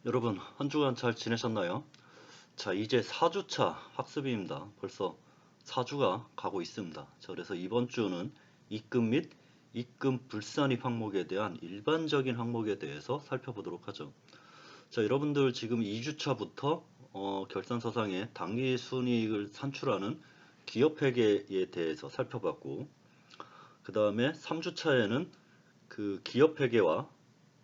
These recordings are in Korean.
여러분, 한 주간 잘 지내셨나요? 자, 이제 4주차 학습입니다. 벌써 4주가 가고 있습니다. 자, 그래서 이번 주는 입금 및 입금 불산입 항목에 대한 일반적인 항목에 대해서 살펴보도록 하죠. 자, 여러분들 지금 2주차부터 결산서상의 당기순이익을 산출하는 기업회계에 대해서 살펴봤고, 그 다음에 3주차에는 그 기업회계와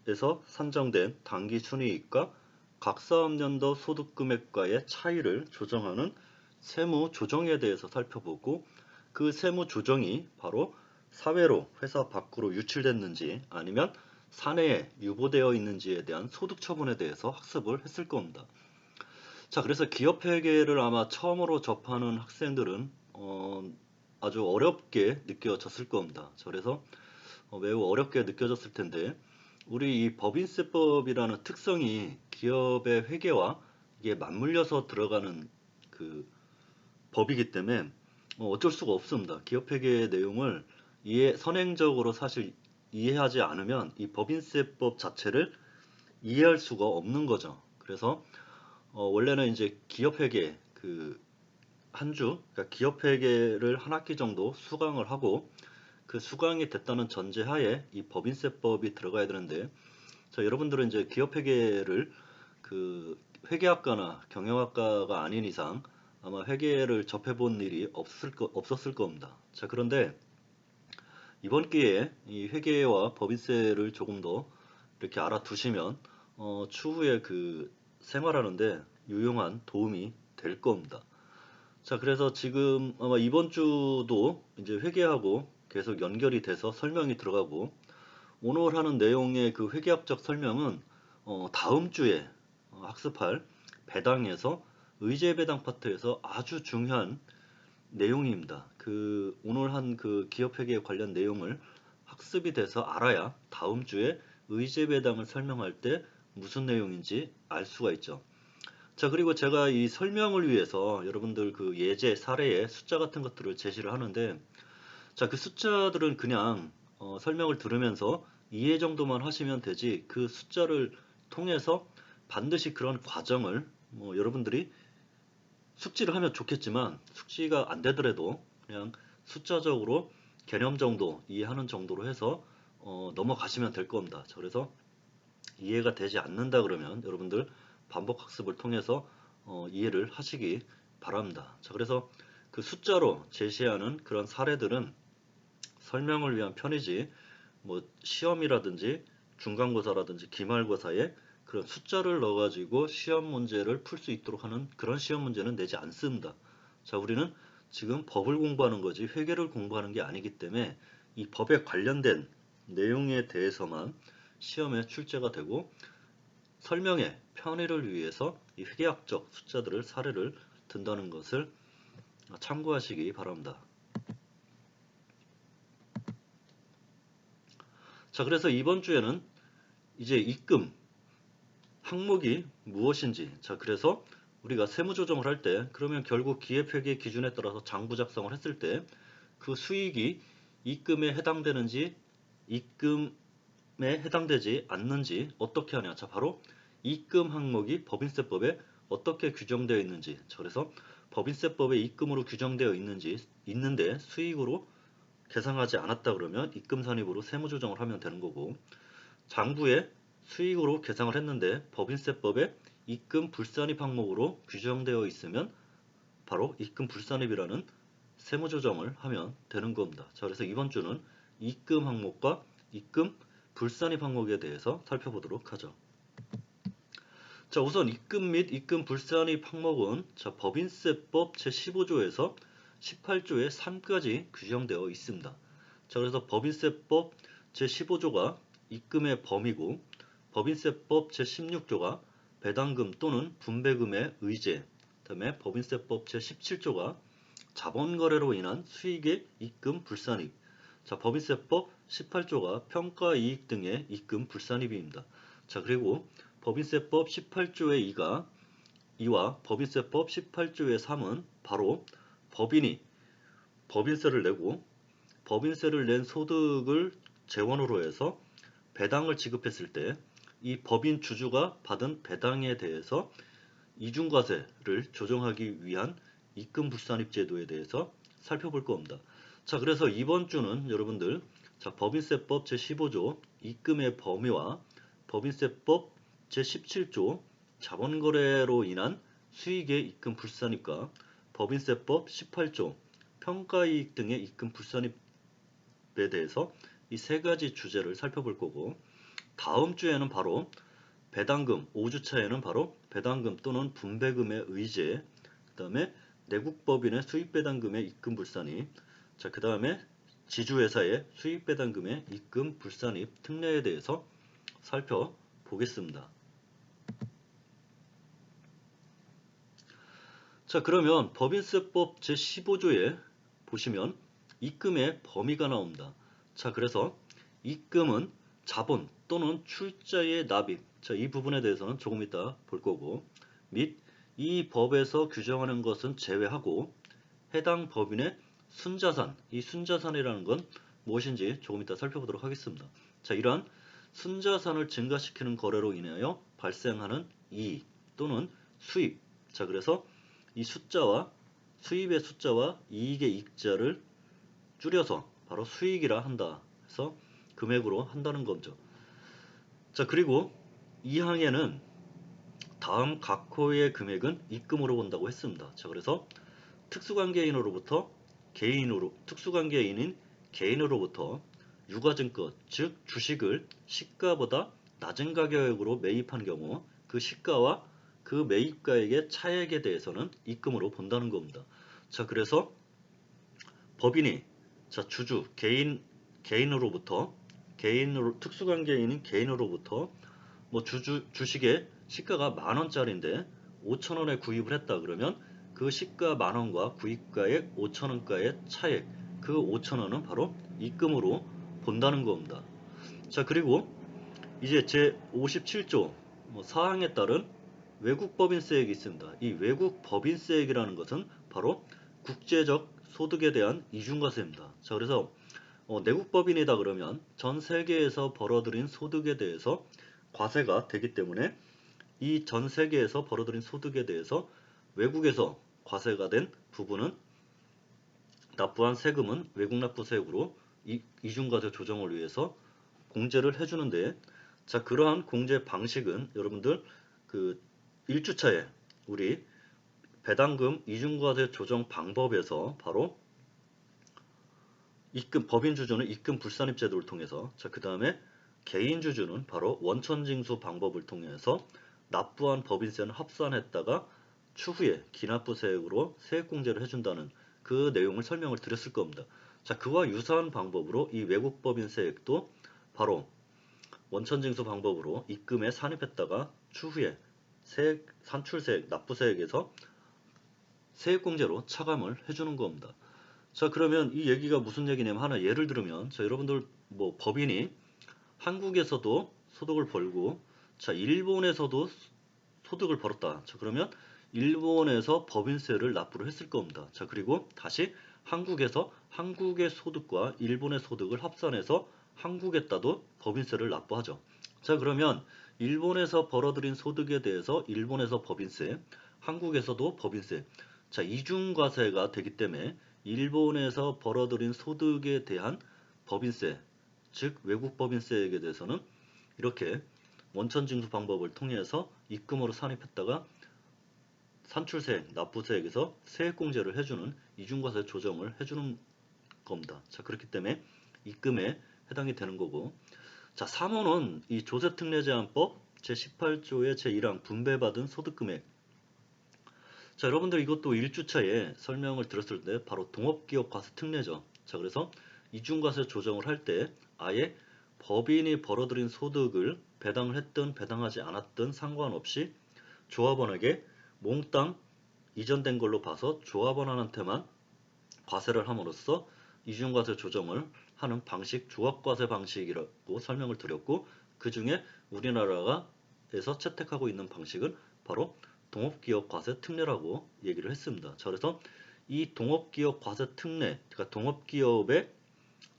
에서 산정된 당기순이익과 각 사업연도 소득금액과의 차이를 조정하는 세무조정에 대해서 살펴보고, 그 세무조정이 바로 사회로 회사 밖으로 유출됐는지 아니면 사내에 유보되어 있는지에 대한 소득처분에 대해서 학습을 했을 겁니다. 자, 그래서 기업회계를 아마 처음으로 접하는 학생들은 아주 어렵게 느껴졌을 겁니다. 그래서 매우 어렵게 느껴졌을 텐데, 우리 이 법인세법이라는 특성이 기업의 회계와 이게 맞물려서 들어가는 그 법이기 때문에 어쩔 수가 없습니다. 기업 회계의 내용을 선행적으로 사실 이해하지 않으면 이 법인세법 자체를 이해할 수가 없는 거죠. 그래서 원래는 이제 기업 회계 그러니까 기업 회계를 한 학기 정도 수강을 하고, 그 수강이 됐다는 전제하에 이 법인세법이 들어가야 되는데, 자, 여러분들은 이제 기업회계를 그 회계학과나 경영학과가 아닌 이상 아마 회계를 접해본 일이 없었을 겁니다. 자, 그런데 이번 기회에 이 회계와 법인세를 조금 더 이렇게 알아두시면 추후에 그 생활하는데 유용한 도움이 될 겁니다. 자, 그래서 지금 아마 이번 주도 이제 회계하고 계속 연결이 돼서 설명이 들어가고, 오늘 하는 내용의 그 회계학적 설명은 다음 주에 학습할 배당에서 의제배당 파트에서 아주 중요한 내용입니다. 그 오늘 한 그 기업회계 관련 내용을 학습이 돼서 알아야 다음 주에 의제배당을 설명할 때 무슨 내용인지 알 수가 있죠. 자, 그리고 제가 이 설명을 위해서 여러분들 그 예제 사례에 숫자 같은 것들을 제시를 하는데, 자, 그 숫자들은 그냥 설명을 들으면서 이해 정도만 하시면 되지, 그 숫자를 통해서 반드시 그런 과정을 여러분들이 숙지를 하면 좋겠지만, 숙지가 안 되더라도 그냥 숫자적으로 개념 정도 이해하는 정도로 해서 넘어가시면 될 겁니다. 자, 그래서 이해가 되지 않는다 그러면 여러분들 반복 학습을 통해서 이해를 하시기 바랍니다. 자, 그래서 그 숫자로 제시하는 그런 사례들은 설명을 위한 편이지, 뭐 시험이라든지 중간고사라든지 기말고사에 그런 숫자를 넣어가지고 시험 문제를 풀 수 있도록 하는 그런 시험 문제는 내지 않습니다. 자, 우리는 지금 법을 공부하는 거지 회계를 공부하는 게 아니기 때문에 이 법에 관련된 내용에 대해서만 시험에 출제가 되고, 설명의 편의를 위해서 이 회계학적 숫자들을 사례를 든다는 것을 참고하시기 바랍니다. 자, 그래서 이번 주에는 이제 입금 항목이 무엇인지, 자, 그래서 우리가 세무조정을 할 때 그러면 결국 기획회계 기준에 따라서 장부 작성을 했을 때 그 수익이 입금에 해당되는지 입금에 해당되지 않는지 어떻게 하냐. 자, 바로 입금 항목이 법인세법에 어떻게 규정되어 있는지, 자, 그래서 법인세법에 입금으로 규정되어 있는데 수익으로 계상하지 않았다 그러면 입금 산입으로 세무조정을 하면 되는 거고, 장부에 수익으로 계상을 했는데 법인세법에 입금 불산입 항목으로 규정되어 있으면 바로 입금 불산입이라는 세무조정을 하면 되는 겁니다. 자, 그래서 이번 주는 입금 항목과 입금 불산입 항목에 대해서 살펴보도록 하죠. 자, 우선 입금 및 입금 불산입 항목은 자, 법인세법 제15조에서 18조의 3까지 규정되어 있습니다. 자, 그래서 법인세법 제15조가 입금의 범위고, 법인세법 제16조가 배당금 또는 분배금의 의제, 그다음에 법인세법 제17조가 자본거래로 인한 수익의 입금 불산입, 자, 법인세법 18조가 평가이익 등의 입금 불산입입니다. 자, 그리고 법인세법 18조의 2와 법인세법 18조의 3은 바로 법인이 법인세를 내고 법인세를 낸 소득을 재원으로 해서 배당을 지급했을 때 이 법인 주주가 받은 배당에 대해서 이중과세를 조정하기 위한 입금불산입 제도에 대해서 살펴볼 겁니다. 자, 그래서 이번 주는 여러분들 자, 법인세법 제15조 입금의 범위와 법인세법 제17조 자본거래로 인한 수익의 입금불산입과 법인세법 18조 평가이익 등의 입금불산입에 대해서 이 세 가지 주제를 살펴볼 거고, 다음 주에는 바로 배당금, 5주차에는 바로 배당금 또는 분배금의 의제, 그 다음에 내국법인의 수익배당금의 입금불산입, 자, 그 다음에 지주회사의 수익배당금의 입금불산입 특례에 대해서 살펴보겠습니다. 자, 그러면 법인세법 제15조에 보시면 입금의 범위가 나옵니다. 자, 그래서 입금은 자본 또는 출자의 납입, 자, 이 부분에 대해서는 조금 이따 볼 거고, 및 이 법에서 규정하는 것은 제외하고 해당 법인의 순자산, 이 순자산이라는 건 무엇인지 조금 이따 살펴보도록 하겠습니다. 자, 이러한 순자산을 증가시키는 거래로 인하여 발생하는 이익 또는 수입, 자, 그래서 이 숫자와 수입의 숫자와 이익의 익자를 줄여서 바로 수익이라 한다. 그래서 금액으로 한다는 거죠. 자, 그리고 이 항에는 다음 각 호의 금액은 입금으로 본다고 했습니다. 자, 그래서 특수관계인으로부터 특수관계인인 개인으로부터 유가증권, 즉 주식을 시가보다 낮은 가격으로 매입한 경우 그 시가와 그 매입가액의 차액에 대해서는 입금으로 본다는 겁니다. 자, 그래서 법인이 자, 개인으로부터 특수관계인인 개인으로부터 뭐 주식의 시가가 10,000원짜리인데 5,000원에 구입을 했다 그러면 그 시가 10,000원과 구입가액 5,000원가의 차액, 그 5,000원은 바로 입금으로 본다는 겁니다. 자, 그리고 이제 제 57조 사항에 따른 외국 법인세액이 있습니다. 이 외국 법인세액이라는 것은 바로 국제적 소득에 대한 이중과세입니다. 자, 그래서 내국 법인이다 그러면 전 세계에서 벌어들인 소득에 대해서 과세가 되기 때문에 이 전 세계에서 벌어들인 소득에 대해서 외국에서 과세가 된 부분은 납부한 세금은 외국 납부세액으로 이중과세 조정을 위해서 공제를 해주는데, 자, 그러한 공제 방식은 여러분들 그 1주차에 우리 배당금 이중과세 조정 방법에서 바로 법인 주주는 입금 불산입 제도를 통해서, 자, 그 다음에 개인 주주는 바로 원천징수 방법을 통해서 납부한 법인세는 합산했다가 추후에 기납부세액으로 세액공제를 해준다는 그 내용을 설명을 드렸을 겁니다. 자, 그와 유사한 방법으로 이 외국 법인세액도 바로 원천징수 방법으로 입금에 산입했다가 추후에 산출세액, 납부세액에서 세액공제로 차감을 해주는 겁니다. 자, 그러면 이 얘기가 무슨 얘기냐면 하나 예를 들면, 자, 여러분들 뭐 법인이 한국에서도 소득을 벌고, 자, 일본에서도 소득을 벌었다. 자, 그러면 일본에서 법인세를 납부를 했을 겁니다. 자, 그리고 다시 한국에서 한국의 소득과 일본의 소득을 합산해서 한국에다도 법인세를 납부하죠. 자, 그러면 일본에서 벌어들인 소득에 대해서 일본에서 법인세, 한국에서도 법인세, 자, 이중과세가 되기 때문에 일본에서 벌어들인 소득에 대한 법인세, 즉 외국 법인세액에 대해서는 이렇게 원천징수 방법을 통해서 입금으로 산입했다가 산출세액, 납부세액에서 세액공제를 해주는 이중과세 조정을 해주는 겁니다. 자, 그렇기 때문에 입금에 해당이 되는 거고, 자, 3호는 이 조세특례제한법 제18조의 제1항 분배받은 소득금액. 자, 여러분들 이것도 1주차에 설명을 들었을 때 바로 동업기업 과세특례죠. 자, 그래서 이중과세 조정을 할 때 아예 법인이 벌어들인 소득을 배당을 했든 배당하지 않았든 상관없이 조합원에게 몽땅 이전된 걸로 봐서 조합원한테만 과세를 함으로써 이중과세 조정을 하는 방식, 조합과세 방식이라고 설명을 드렸고, 그 중에 우리나라에서 채택하고 있는 방식은 바로 동업기업 과세 특례라고 얘기를 했습니다. 자, 그래서 이 동업기업 과세 특례, 그러니까 동업기업의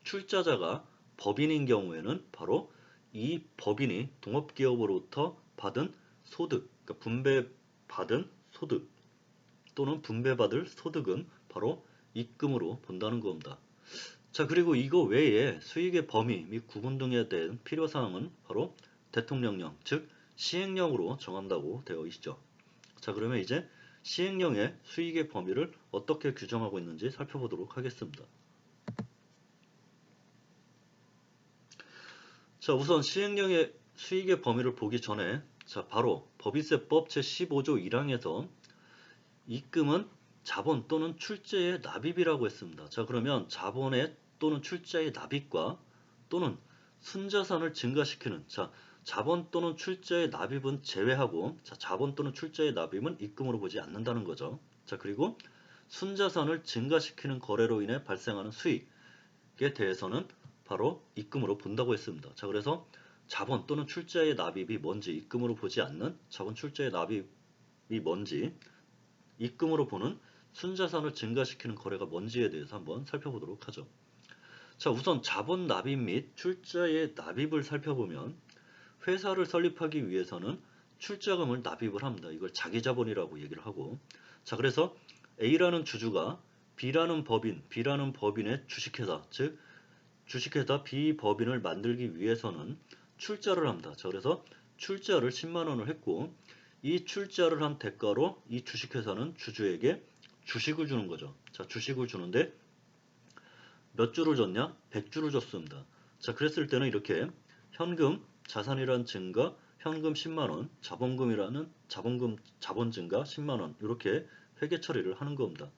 출자자가 법인인 경우에는 바로 이 법인이 동업기업으로부터 받은 소득, 그러니까 분배받은 소득 또는 분배받을 소득은 바로 입금으로 본다는 겁니다. 자, 그리고 이거 외에 수익의 범위 및 구분 등에 대한 필요사항은 바로 대통령령, 즉 시행령으로 정한다고 되어 있죠. 자, 그러면 이제 시행령의 수익의 범위를 어떻게 규정하고 있는지 살펴보도록 하겠습니다. 자, 우선 시행령의 수익의 범위를 보기 전에 자, 바로 법인세법 제15조 1항에서 입금은 자본 또는 출재의 납입이라고 했습니다. 자, 그러면 자본의 또는 출자의 납입과 또는 순자산을 증가시키는 자, 자본 또는 출자의 납입은 제외하고 자, 자본 또는 출자의 납입은 입금으로 보지 않는다는 거죠. 자, 그리고 순자산을 증가시키는 거래로 인해 발생하는 수익에 대해서는 바로 입금으로 본다고 했습니다. 자, 그래서 자본 또는 출자의 납입이 뭔지 입금으로 보지 않는 자본 출자의 납입이 뭔지 입금으로 보는 순자산을 증가시키는 거래가 뭔지에 대해서 한번 살펴보도록 하죠. 자, 우선 자본 납입 및 출자의 납입을 살펴보면 회사를 설립하기 위해서는 출자금을 납입을 합니다. 이걸 자기자본이라고 얘기를 하고 자, 그래서 A라는 주주가 B라는 법인의 주식회사, 즉 주식회사 B 법인을 만들기 위해서는 출자를 합니다. 자, 그래서 출자를 10만 원을 했고 이 출자를 한 대가로 이 주식회사는 주주에게 주식을 주는 거죠. 자, 주식을 주는데 몇 주를 줬냐? 100주를 줬습니다. 자, 그랬을 때는 이렇게 현금, 자산이란 증가, 현금 10만 원, 자본 증가 10만 원 이렇게 회계 처리를 하는 겁니다.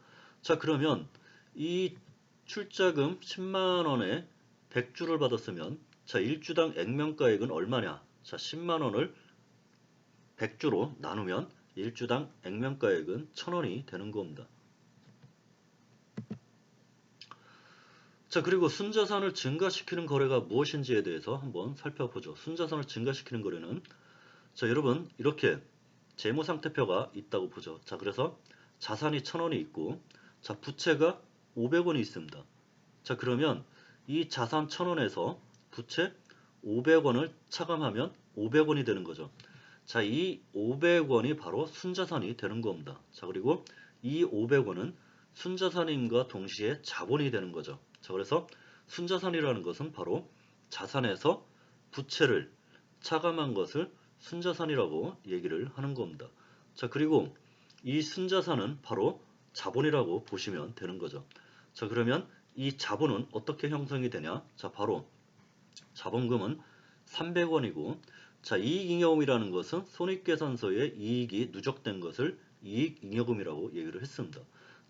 자, 그러면 이 출자금 10만 원에 100주를 받았으면 자, 1주당 액면가액은 얼마냐? 자, 10만 원을 100주로 나누면 1주당 액면가액은 1000원이 되는 겁니다. 자, 그리고 순자산을 증가시키는 거래가 무엇인지에 대해서 한번 살펴보죠. 순자산을 증가시키는 거래는 자, 여러분 이렇게 재무상태표가 있다고 보죠. 자, 그래서 자산이 1000원이 있고 자, 부채가 500원이 있습니다. 자, 그러면 이 자산 1000원에서 부채 500원을 차감하면 500원이 되는 거죠. 자, 이 500원이 바로 순자산이 되는 겁니다. 자, 그리고 이 500원은 순자산임과 동시에 자본이 되는 거죠. 자, 그래서 순자산이라는 것은 바로 자산에서 부채를 차감한 것을 순자산이라고 얘기를 하는 겁니다. 자, 그리고 이 순자산은 바로 자본이라고 보시면 되는 거죠. 자, 그러면 이 자본은 어떻게 형성이 되냐? 자, 바로 자본금은 300원이고 자, 이익잉여금이라는 것은 손익계산서에 이익이 누적된 것을 이익잉여금이라고 얘기를 했습니다.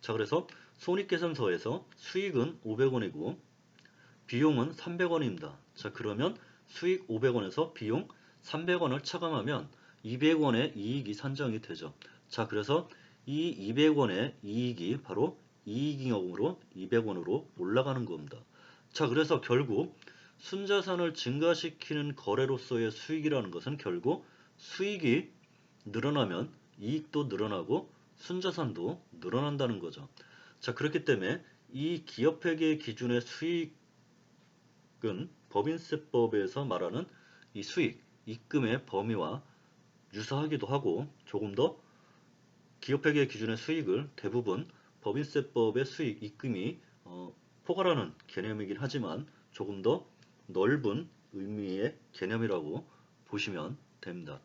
자, 그래서 손익계산서에서 수익은 500원이고 비용은 300원입니다. 자, 그러면 수익 500원에서 비용 300원을 차감하면 200원의 이익이 산정이 되죠. 자, 그래서 이 200원의 이익이 바로 이익잉여금으로 200원으로 올라가는 겁니다. 자, 그래서 결국 순자산을 증가시키는 거래로서의 수익이라는 것은 결국 수익이 늘어나면 이익도 늘어나고 순자산도 늘어난다는 거죠. 자, 그렇기 때문에 이 기업회계 기준의 수익은 법인세법에서 말하는 이 수익, 입금의 범위와 유사하기도 하고 조금 더 기업회계 기준의 수익을 대부분 법인세법의 수익, 입금이 포괄하는 개념이긴 하지만 조금 더 넓은 의미의 개념이라고 보시면 됩니다.